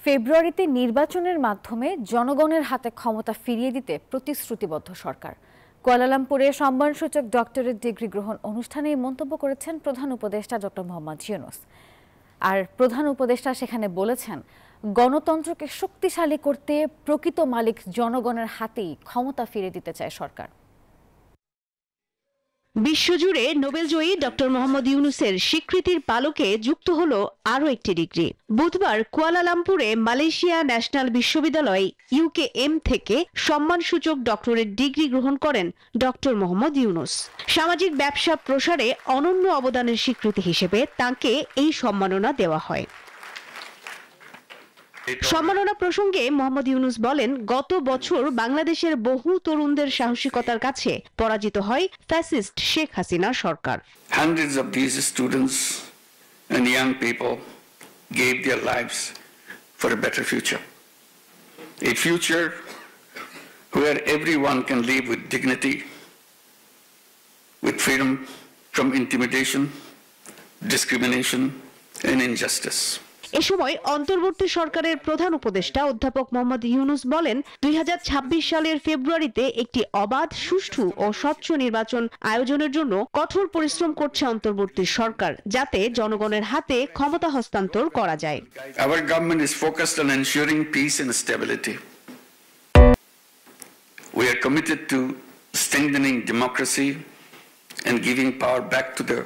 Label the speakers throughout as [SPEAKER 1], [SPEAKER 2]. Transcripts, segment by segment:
[SPEAKER 1] ফেব্রুয়ারিতে নির্বাচনের মাধ্যমে জনগণের হাতে ক্ষমতা ফিরিয়ে দিতে প্রতিশ্রুতিবদ্ধ সরকার। কুয়ালালামপুরে সম্মানসূচক ডক্টরেট ডিগ্রি গ্রহণ অনুষ্ঠানে মন্তব্য করেছেন প্রধান উপদেষ্টা ডক্টর মোহাম্মদ ইউনূস। আর প্রধান উপদেষ্টা সেখানে বলেছেন, গণতন্ত্রকে শক্তিশালী করতে প্রকৃত মালিক জনগণের হাতেই ক্ষমতা ফিরিয়ে দিতে চায় সরকার।
[SPEAKER 2] বিশ্বজুড়ে নোবেলজয়ী ডক্টর মোহাম্মদ ইউনূসের স্বীকৃতির পালকে যুক্ত হলো আরও একটি ডিগ্রি। বুধবার কুয়ালালামপুরে মালয়েশিয়া ন্যাশনাল বিশ্ববিদ্যালয় UKM থেকে সম্মানসূচক ডক্টরেট ডিগ্রি গ্রহণ করেন ডক্টর মোহাম্মদ ইউনূস। সামাজিক ব্যবসা প্রসারে অনন্য অবদানের স্বীকৃতি হিসেবে তাঁকে এই সম্মাননা দেওয়া হয়। সম্মাননা প্রসঙ্গে মোহাম্মদ ইউনূস বলেন, গত বছর বাংলাদেশের বহু তরুণদের সাহসিকতার কাছে পরাজিত হয় fascist Sheikh Hasina Sarkar.
[SPEAKER 3] Hundreds of these students and young people gave their lives for a better future. A future where everyone can live with dignity, with freedom from intimidation, discrimination and injustice.
[SPEAKER 2] এ সময় অন্তর্বর্তী সরকারের প্রধান উপদেষ্টা অধ্যাপক মোহাম্মদ ইউনূস বলেন, 2026 সালের ফেব্রুয়ারিতে একটি অবাধ, সুষ্ঠু ও স্বচ্ছ নির্বাচন আয়োজনের জন্য কঠোর পরিশ্রম করছে অন্তর্বর্তী সরকার, যাতে জনগণের হাতে ক্ষমতা হস্তান্তর করা যায়।
[SPEAKER 3] Our government is focused on ensuring peace and stability. We are committed to strengthening democracy and giving power back to the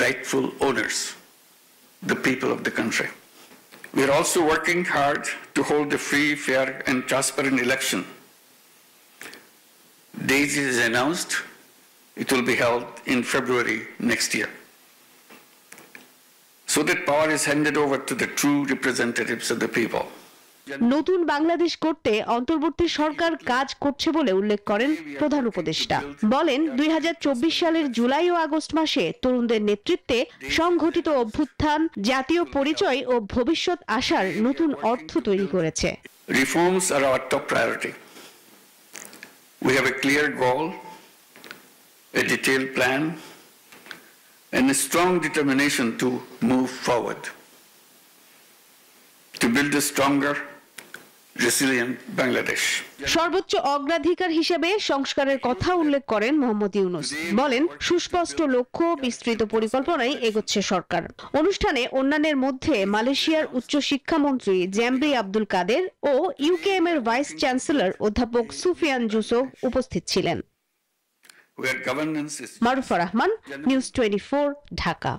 [SPEAKER 3] rightful owners, the people of the country. We are also working hard to hold a free, fair and transparent election. Date is announced. It will be held in February next year, so that power is handed over to the true representatives of the people.
[SPEAKER 2] নতুন বাংলাদেশ করতে অন্তর্বর্তী সরকার কাজ করছে বলে উল্লেখ করেন প্রধান উপদেষ্টা। বলেন, 2024 সালের জুলাই ও আগস্ট মাসে তরুণদের নেতৃত্বে সংগঠিত অভ্যুত্থান জাতীয় পরিচয় ও ভবিষ্যৎ আশার নতুন অর্থ তৈরি করেছে।
[SPEAKER 3] Reforms are our top priority. We have a clear goal, a detailed plan, and a strong determination to move forward, to build a stronger, resilient Bangladesh.
[SPEAKER 2] সর্বোচ্চ অগ্রাধিকার হিসেবে সংস্কারের কথা উল্লেখ করেন মোহাম্মদ ইউনূস। বলেন, সুস্পষ্ট লক্ষ্য, বিস্তৃত পরিকল্পনায় এগোচ্ছে সরকার। অনুষ্ঠানে অন্যান্যের মধ্যে মালয়েশিয়ার উচ্চ শিক্ষামন্ত্রী জামরি আব্দুল কাদের ও UKM এর ভাইস চ্যান্সেলর অধ্যাপক সুফিয়ান জুসুফ উপস্থিত ছিলেন। মারুফা রহমান, নিউজ 24, ঢাকা।